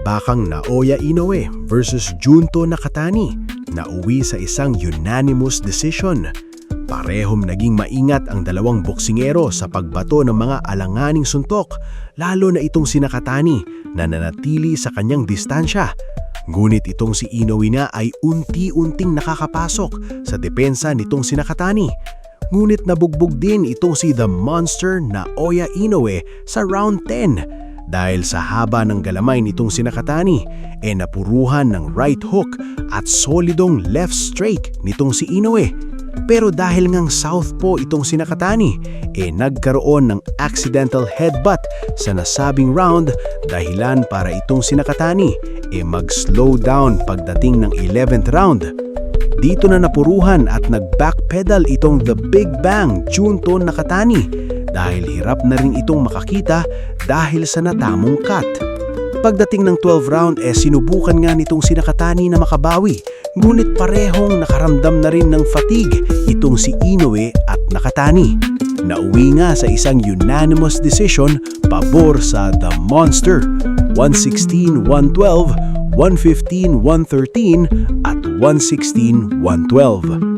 bakbakang Naoya Inoue versus Junto Nakatani na uwi sa isang unanimous decision. Parehong naging maingat ang dalawang boksingero sa pagbato ng mga alanganing suntok, lalo na itong si Nakatani na nanatili sa kanyang distansya. Ngunit itong si Inoue na ay unti-unting nakakapasok sa depensa nitong si Nakatani. Ngunit nabugbog din itong si The Monster Naoya Inoue sa round 10 dahil sa haba ng galamay nitong si Nakatani napuruhan ng right hook at solidong left straight nitong si Inoue. Pero dahil ngang southpaw itong si Nakatani, nagkaroon ng accidental headbutt sa nasabing round, dahilan para itong si Nakatani mag-slow down pagdating ng 11th round. Dito na napuruhan at nag-backpedal itong The Big Bang Junto Nakatani dahil hirap na rin itong makakita dahil sa natamong cut. Pagdating ng 12th round sinubukan nga nitong si Nakatani na makabawi, ngunit parehong nakaramdam na rin ng fatigue itong si Inoue at Nakatani. Nauwi nga sa isang unanimous decision pabor sa The Monster, 116-112, 115-113 at 116-112.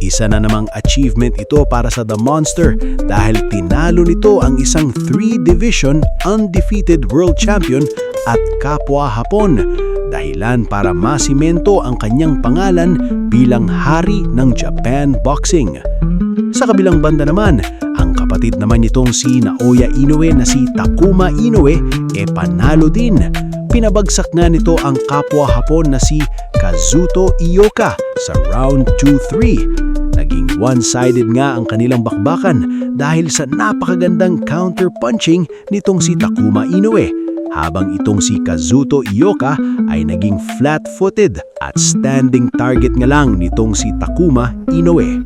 Isa na namang achievement ito para sa The Monster dahil tinalo nito ang isang 3-division undefeated world champion at kapwa Hapon, dahilan para masimento ang kanyang pangalan bilang hari ng Japan boxing. Sa kabilang banda naman, ang kapatid naman nitong si Naoya Inoue na si Takuma Inoue panalo din. Pinabagsak nga nito ang kapwa Hapon na si Kazuto Ioka sa round 2-3. Naging one-sided nga ang kanilang bakbakan dahil sa napakagandang counter-punching nitong si Takuma Inoue, habang itong si Kazuto Ioka ay naging flat-footed at standing target nga lang nitong si Takuma Inoue.